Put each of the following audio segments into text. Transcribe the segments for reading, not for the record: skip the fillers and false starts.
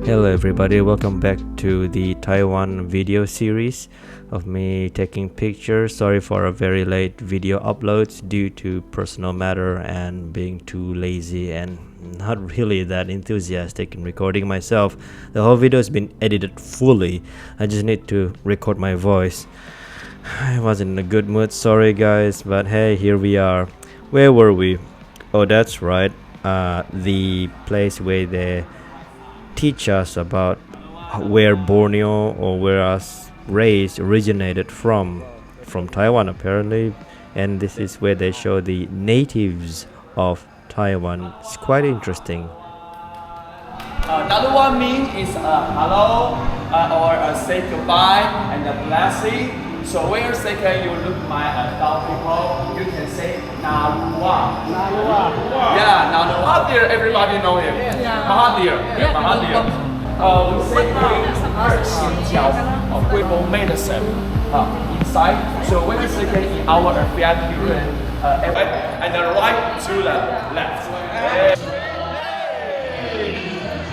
Hello everybody, welcome back to the Taiwan video series of me taking pictures. Sorry for a very late video uploads due to personal matter and being too lazy and not really that enthusiastic in recording myself. The whole video has been edited fully. I just need to record my voice. I wasn't in a good mood, sorry guys, but hey, here we are. Where were we? Oh, that's right, the place where they teach us about where Borneo or where us race originated from Taiwan apparently, and this is where they show the natives of Taiwan. It's quite interesting. Another one mean is hello or say goodbye and a blessing. So when you say you look my adult people, you can say Narua. Yeah, Mahathir, everybody know him. Mahathir. We say Guibo medicine inside. So when you say in our affairs, you can and the right to the left.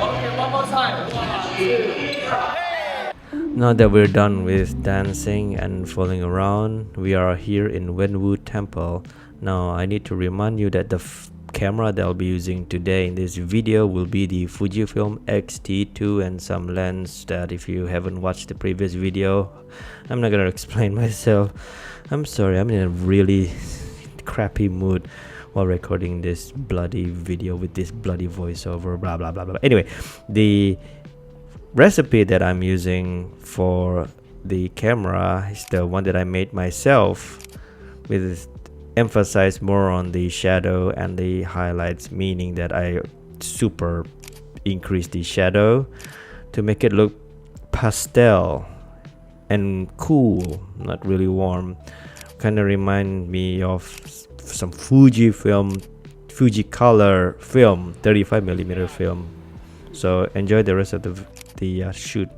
Okay, one more time. 1, 2, 3. Now that we're done with dancing and fooling around, we are here in Wenwu Temple. Now I need to remind you that the camera that I'll be using today in this video will be the FUJIFILM X-T2 and some lens that if you haven't watched the previous video, I'm not gonna explain myself. I'm sorry, I'm in a really crappy mood while recording this bloody video with this bloody voiceover, blah blah blah blah. Anyway, the recipe that I'm using for the camera is the one that I made myself, with emphasize more on the shadow and the highlights, meaning that I super increase the shadow to make it look pastel and cool, not really warm. Kind of remind me of some FUJIFILM, Fujicolor film, 35mm film. So enjoy the rest of the shoot.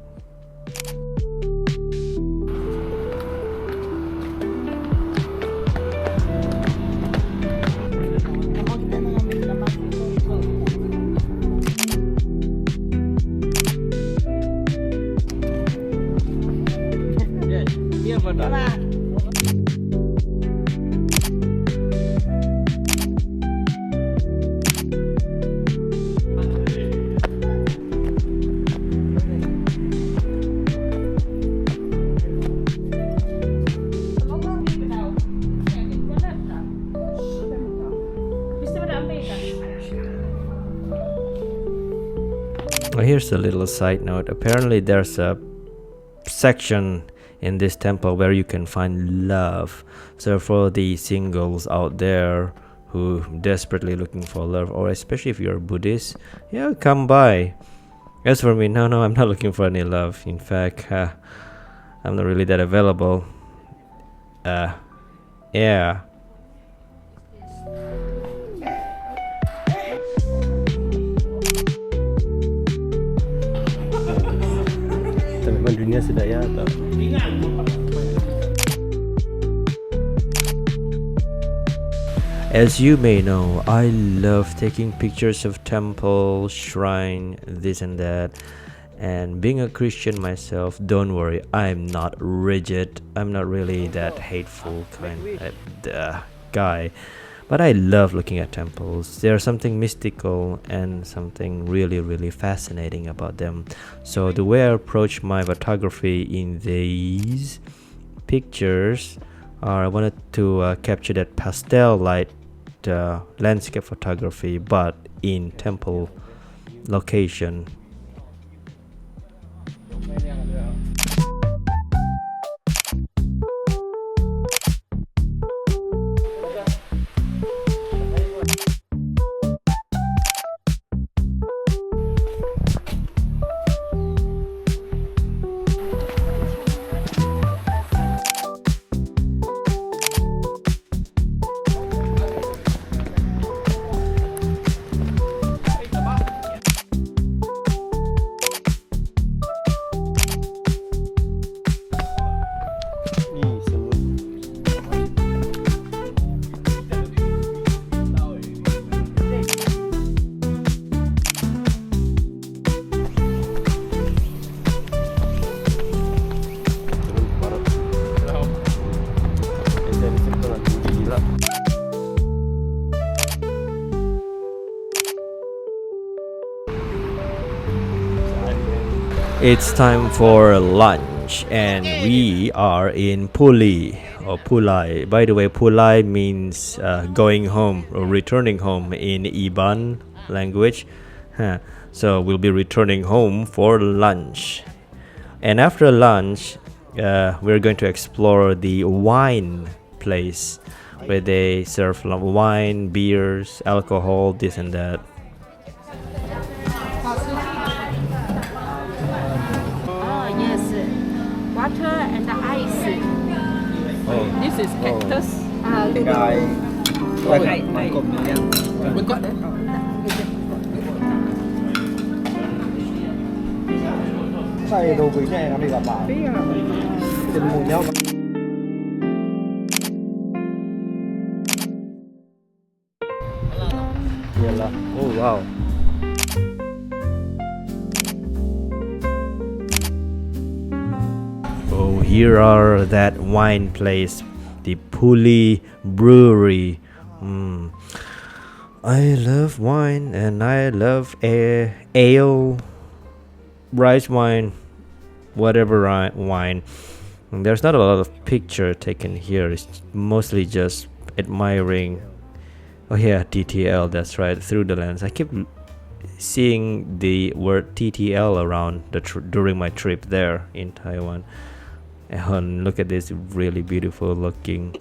Here's a little side note. Apparently there's a section in this temple where you can find love. So for the singles out there who desperately looking for love, or especially if you're a Buddhist, yeah, come by. As for me, no, I'm not looking for any love. In fact, I'm not really that available. Yeah. Dunia sedaya atau? As you may know, I love taking pictures of temple, shrine, this and that. And being a Christian myself, don't worry, I'm not rigid. I'm not really that hateful kind of guy. But I love looking at temples. There's something mystical and something really fascinating about them. So the way I approach my photography in these pictures, I wanted to capture that pastel light landscape photography, but in temple location. It's time for lunch, and we are in Puli or Pulai. By the way, Pulai means going home or returning home in Iban language. So we'll be returning home for lunch, and after lunch, we're going to explore the wine place where they serve wine, beers, alcohol, this and that. Oh, yes. Water and ice. This is cactus. We got it. Xay đồ quý này nó bị gặp bảo trên mùi nhau. Oh wow. Oh, here are that wine place, the Puli Brewery. I love wine and I love ale, rice wine, whatever wine. And there's not a lot of picture taken here. It's mostly just admiring. Oh yeah, TTL, that's right, through the lens. I keep seeing the word TTL around during my trip there in Taiwan. And look at this really beautiful looking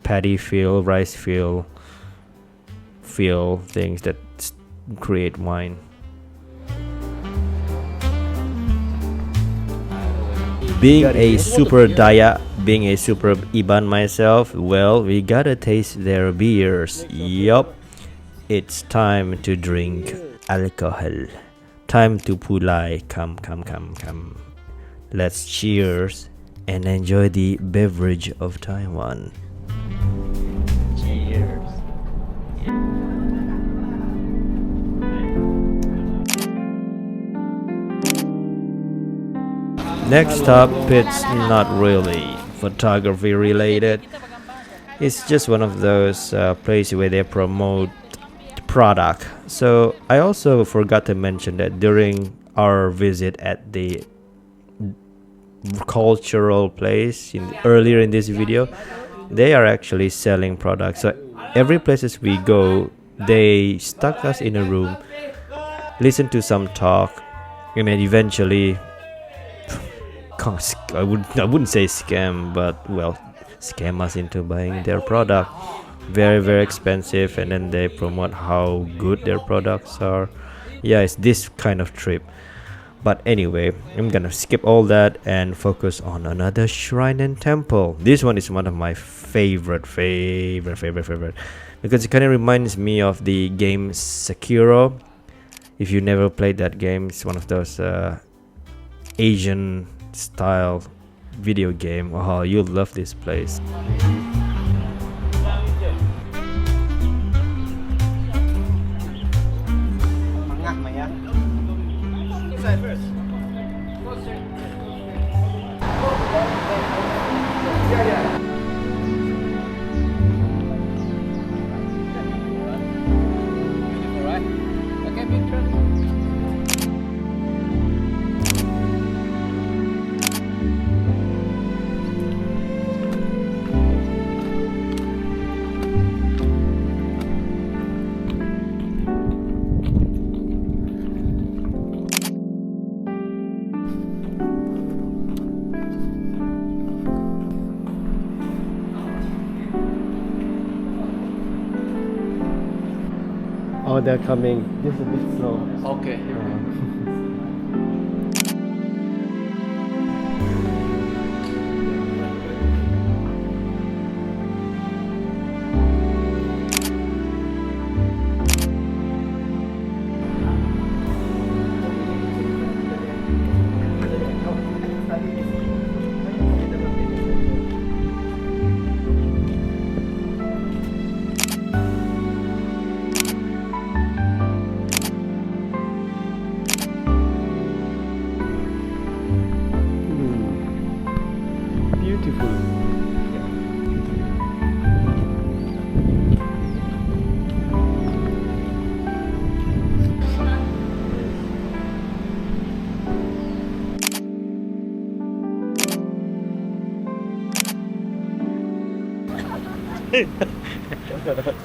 paddy field, rice field things that create wine. Being a super Iban myself, well, we gotta taste their beers. Yup, it's time to drink alcohol. Time to pulai. Come. Let's cheers and enjoy the beverage of Taiwan. Cheers. Next up, it's not really photography related. It's just one of those places where they promote product. So I also forgot to mention that during our visit at the cultural place earlier in this video, they are actually selling products. So every places we go, they stuck us in a room, listen to some talk, and then eventually I wouldn't say scam, but well, scam us into buying their product. Very expensive, and then they promote how good their products are. Yeah, it's this kind of trip. But anyway, I'm gonna skip all that and focus on another shrine and temple. This one is one of my favorite because it kind of reminds me of the game Sekiro. If you never played that game, it's one of those Asian style video game. Oh, you'll love this place. Oh, they're coming. Just a bit slow. Okay.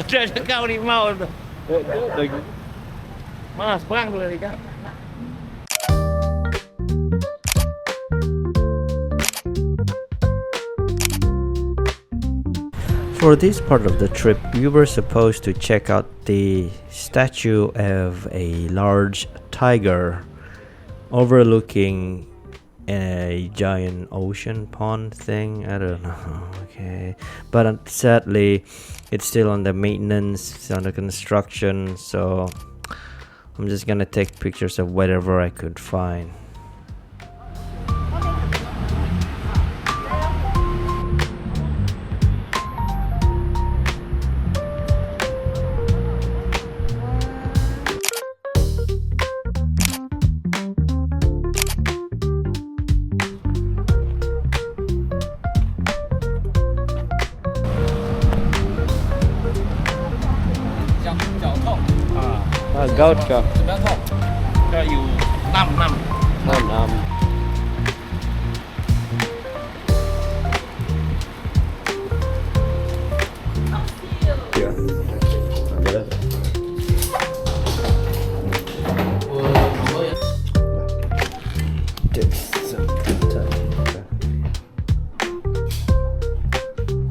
Trời ơi, cao đi mau. Đừng. Mà khoan rồi đi các. For this part of the trip, we were supposed to check out the statue of a large tiger overlooking a giant ocean pond thing. I don't know. Okay, but sadly, it's still under maintenance, it's under construction, so I'm just gonna take pictures of whatever I could find. Goat cơ. Cho dù 5 năm.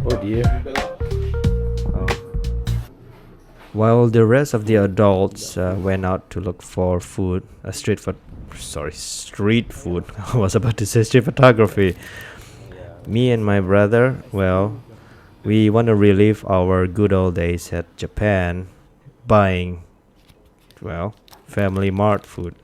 Oh dear. While the rest of the adults went out to look for food, street food. I was about to say street photography. Me and my brother, well, we want to relive our good old days at Japan, buying, well, Family Mart food.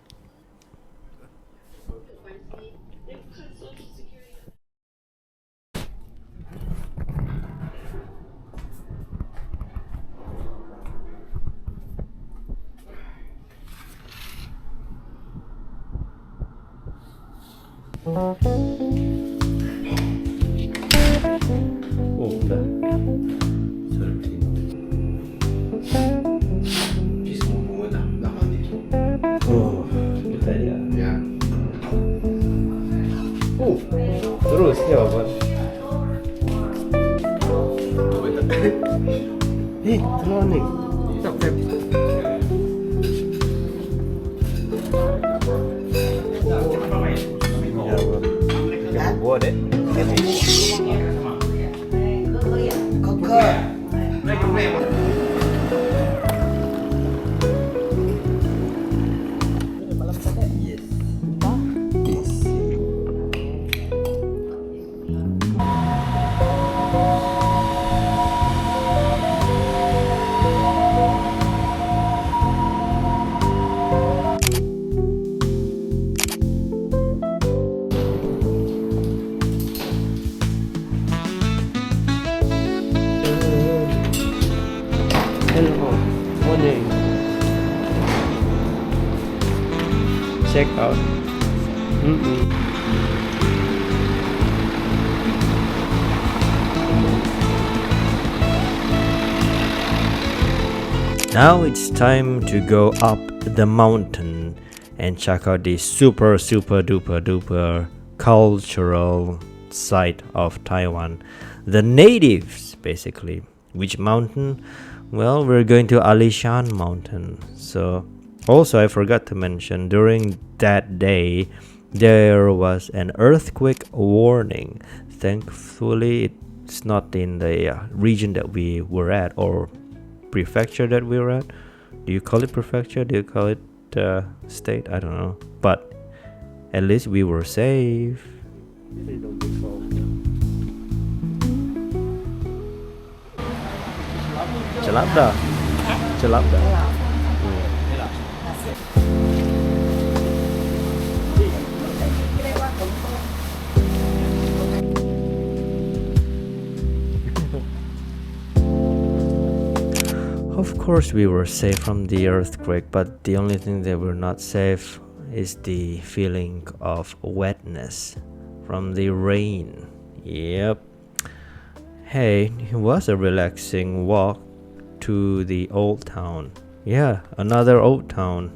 Oh, udah 13. Oh, kita ya. Terus ya, Pak. Telur nih. Buat deh. Hello, morning. Check out. Now it's time to go up the mountain and check out the super duper cultural site of Taiwan. The natives, basically. Which mountain? Well, we're going to Alishan Mountain. So, also I forgot to mention, during that day, there was an earthquake warning. Thankfully, it's not in the region that we were at, or prefecture that we were at. Do you call it prefecture? Do you call it state? I don't know. But at least we were safe. Celap dah. Celap dah. Of course we were safe from the earthquake, but the only thing that we're not safe is the feeling of wetness from the rain. Yep. Hey, it was a relaxing walk to the old town. Yeah, another old town.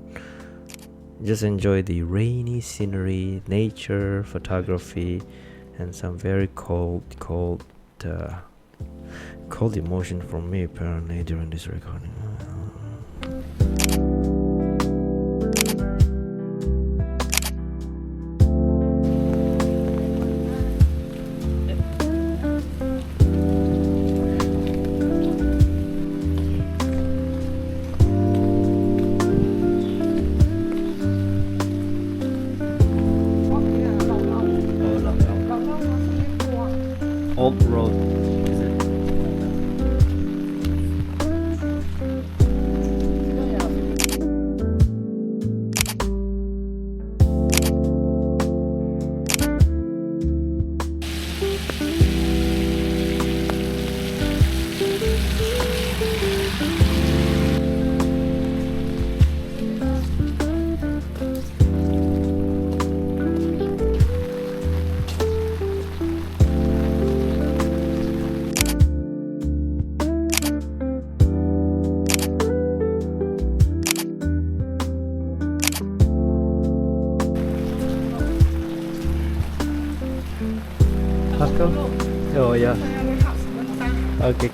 Just enjoy the rainy scenery, nature, photography, and some very cold Cold emotion from me apparently during this recording. Old road, is it? Let's go. Oh yeah. Okay.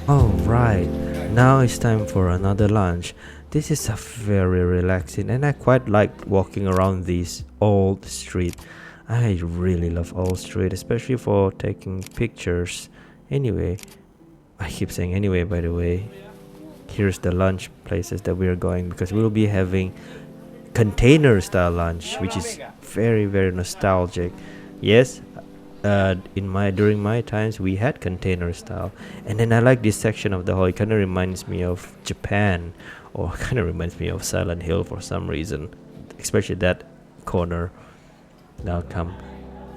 Alright, now it's time for another lunch. This is a very relaxing and I quite like walking around this old street. I really love old street, especially for taking pictures. Anyway, I keep saying anyway by the way. Here's the lunch places that we're going because we'll be having container style lunch, which is very nostalgic. Yes, during my times we had container style, and then I like this section of the hall. It kind of reminds me of Japan, or kind of reminds me of Silent Hill for some reason, especially that corner. Now come,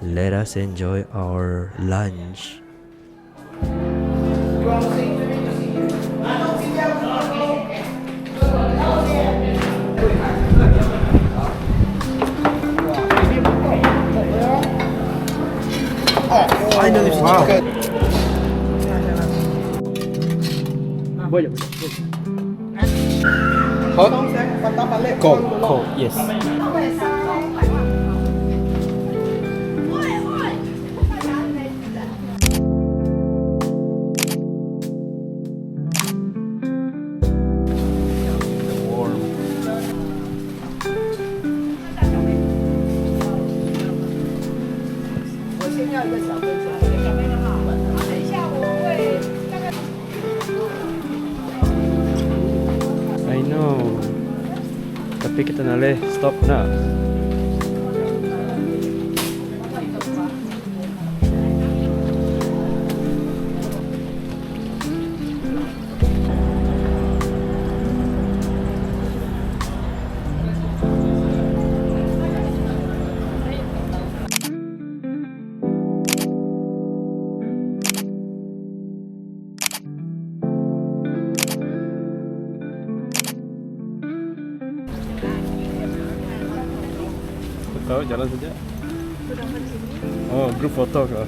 let us enjoy our lunch. Finally, wow. Cold, yes. I know. Tapi kita nak boleh stop na. Tahu jalan saja. Oh, grup foto kah?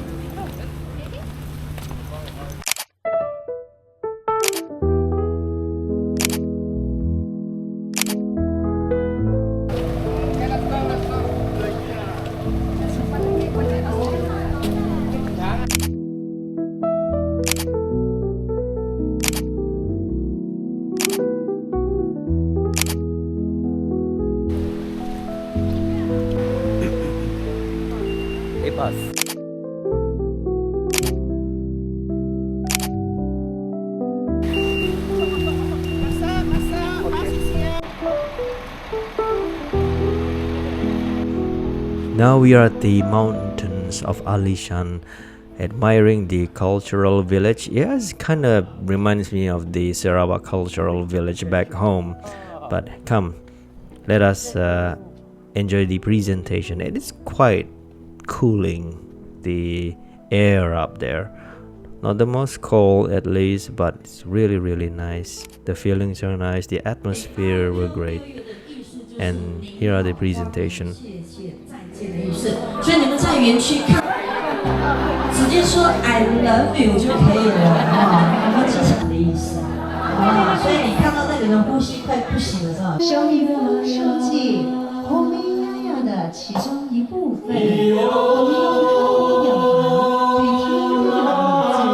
Bus. Now we are at the mountains of Alishan, admiring the cultural village. Yes, kind of reminds me of the Sarawak cultural village back home. But come, let us enjoy the presentation. It is quite cooling, the air up there. Not the most cold at least, but it's really nice. The feelings are nice, the atmosphere were great. And here are the presentation. 所以你们在园区看，直接说 I love you 就可以了啊，有没有机场的意思啊？所以你看到那个人呼吸快不行了是吧？修一个设计，红明亚亚的其中一部分，我们用表达对天地的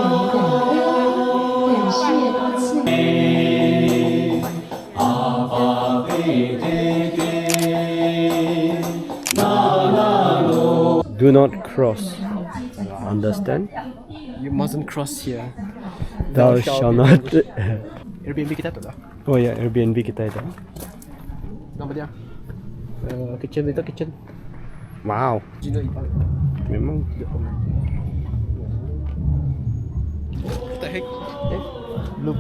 自由感谢多次。Do not cross. Understand? You mustn't cross here. Thou shall not. Airbnb kita tu lah. Oh ya, Airbnb kita itu. Nama dia? Kitchen, little kitchen. Wow. Gino Ipang. Memang. What the heck? Look.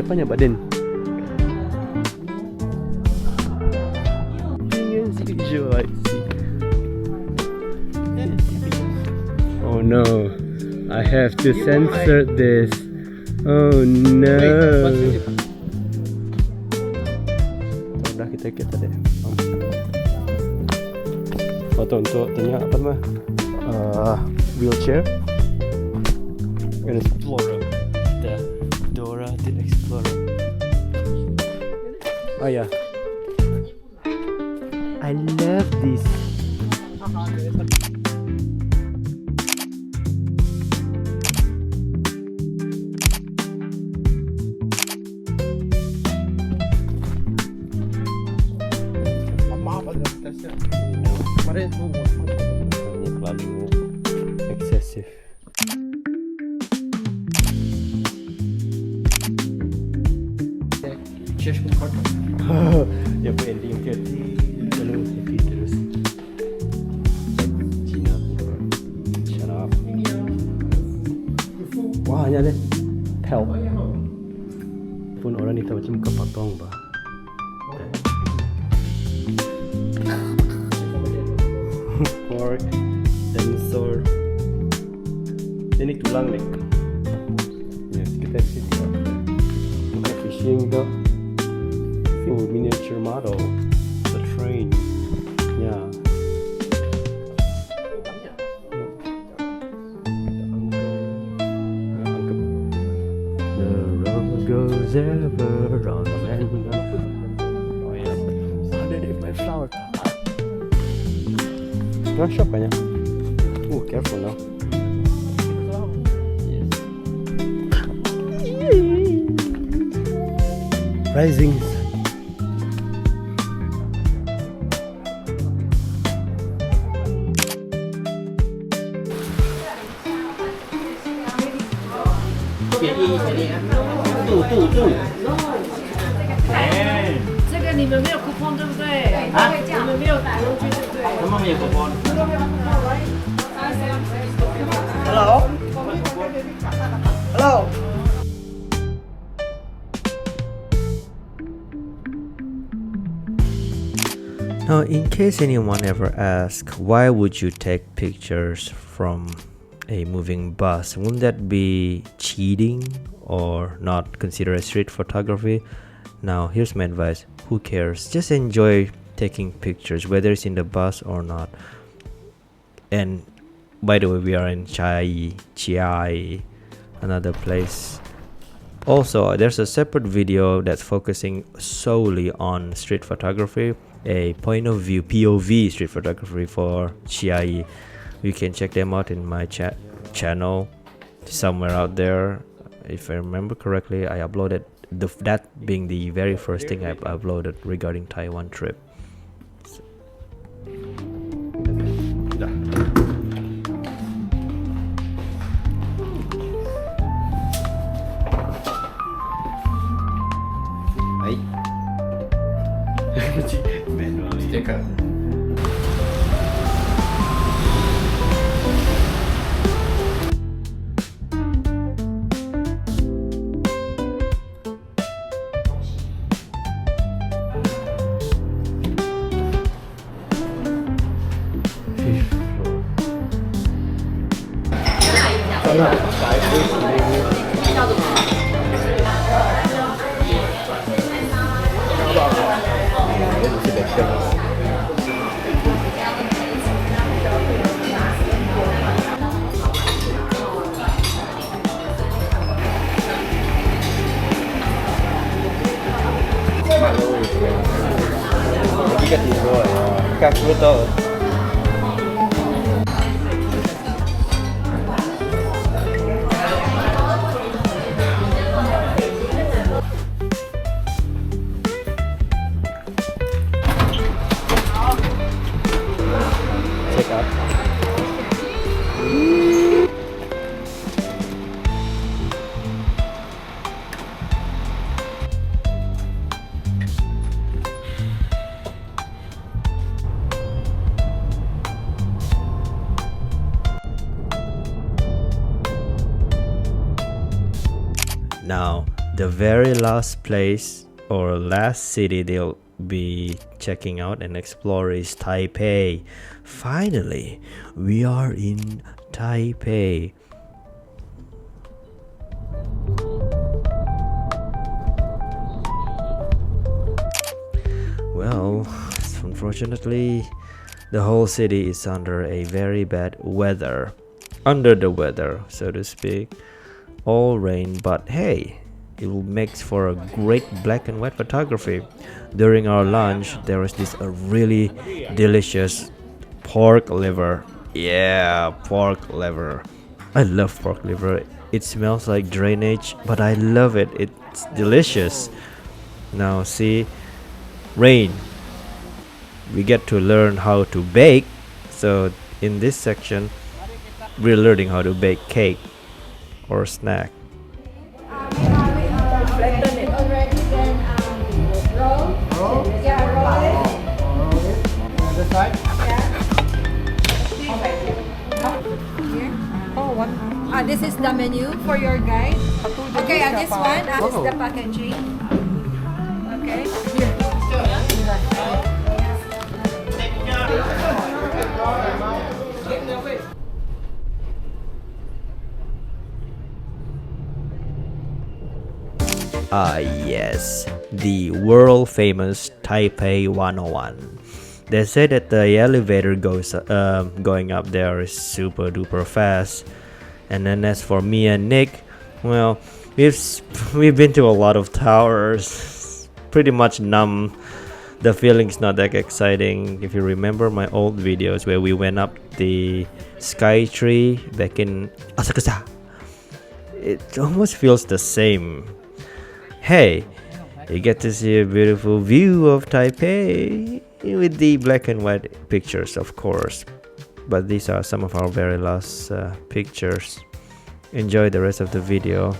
Apanya badan? Oh no, I have to censor this. Oh no. Udah kita deh. Foto untuk tanya apa mah? Wheelchair. An explorer. Dora the Explorer. Oh yeah. I love this. Excessive. Dia pun ending ke lalu happy terus. Cina shut up. Wah, hanya deh help pun orang ni tahu macam muka patong bah. Pork, dinosaur. Ini tulang nih. Yes, kita di sini. Kita fishing dah. Miniature model, the train, yeah. The road goes ever on and on. Oh yeah, underneath my flower. Flower shop kayaknya. Oh, careful now. Yes. Rising. Hello? Hello? Now, in case anyone ever asks, why would you take pictures from a moving bus? Wouldn't that be cheating or not considered as street photography? Now, here's my advice. Who cares? Just enjoy taking pictures, whether it's in the bus or not. And by the way, we are in Chiai, another place. Also, there's a separate video that's focusing solely on street photography, a point of view POV street photography for Chiai. You can check them out in my channel somewhere out there. If I remember correctly, I uploaded that being the very first thing I uploaded regarding Taiwan trip. Các bữa tờ. Check out. Now, the very last place or last city they'll be checking out and explore is Taipei. Finally, we are in Taipei. Well, unfortunately, the whole city is under a very bad weather. Under the weather, so to speak. All rain, but hey, it will make for a great black and white photography. During our lunch, there was this really delicious pork liver. Yeah, pork liver. I love pork liver. It smells like drainage, but I love it. It's delicious. Now see, rain. We get to learn how to bake. So in this section, we're learning how to bake cake or snack. Flatten it already, then roll. Roll? Yeah, roll it. This side? Here. Oh, one. This is the menu for your guide. Okay, and this one is the packaging. Okay. Here. Yes, the world famous Taipei 101. They say that the elevator going up there is super duper fast. And then as for me and Nick, well, we've been to a lot of towers, pretty much numb. The feeling's not that exciting. If you remember my old videos where we went up the Sky Tree back in Asakusa, it almost feels the same. Hey, you get to see a beautiful view of Taipei with the black and white pictures, of course. But these are some of our very last pictures. Enjoy the rest of the video.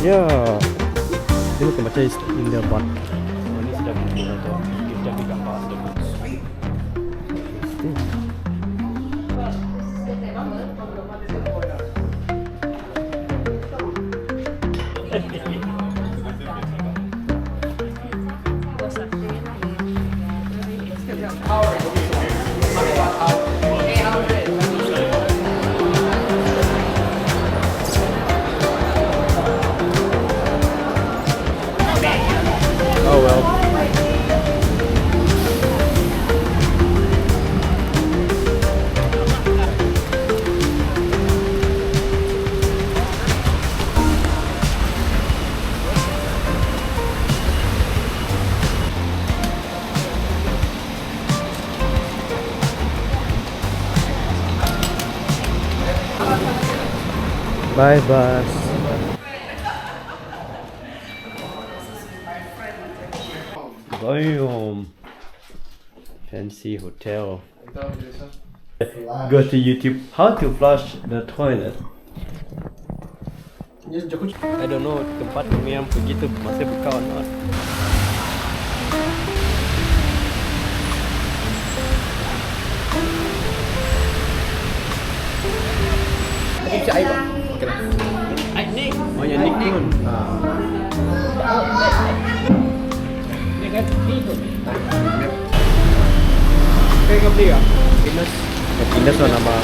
Yeah. Dia bukan macam in the bot. Ini sudah bikin atau kita ambil gambar. Oh well. Bye bus. Damn. Fancy hotel. Go to YouTube. How to flush the toilet? I don't know tempat kami yang pergi tu masih buka or not. Em siya Aiko. Okay lang. Ay, Nick. Oh, yan, Nick yun. Kaya ka beli ah? Pinas. Pinas na nama.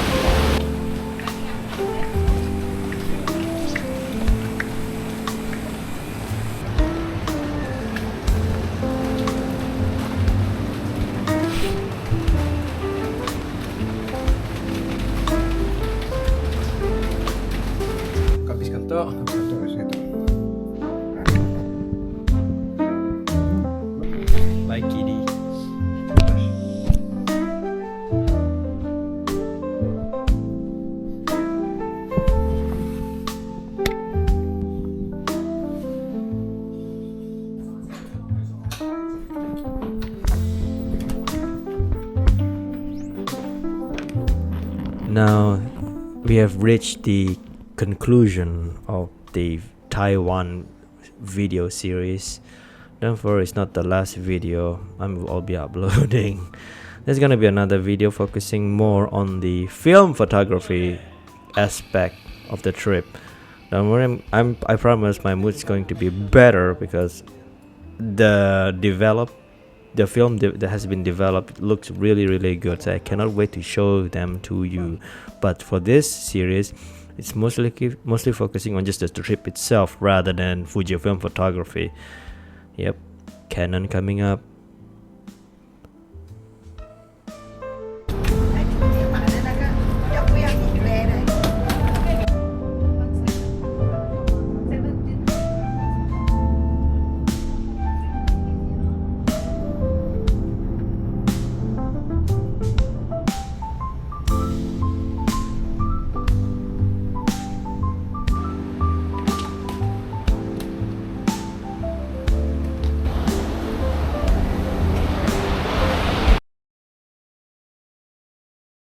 Habiskan to. Bye kitty. Now we have reached the conclusion of the Taiwan video series. Don't worry, it's not the last video I'll be uploading. There's gonna be another video focusing more on the film photography aspect of the trip. Don't worry, I promise my mood's going to be better because the film that has been developed looks really good, so I cannot wait to show them to you. But for this series, it's mostly focusing on just the trip itself rather than Fujifilm photography. Yep, Canon coming up.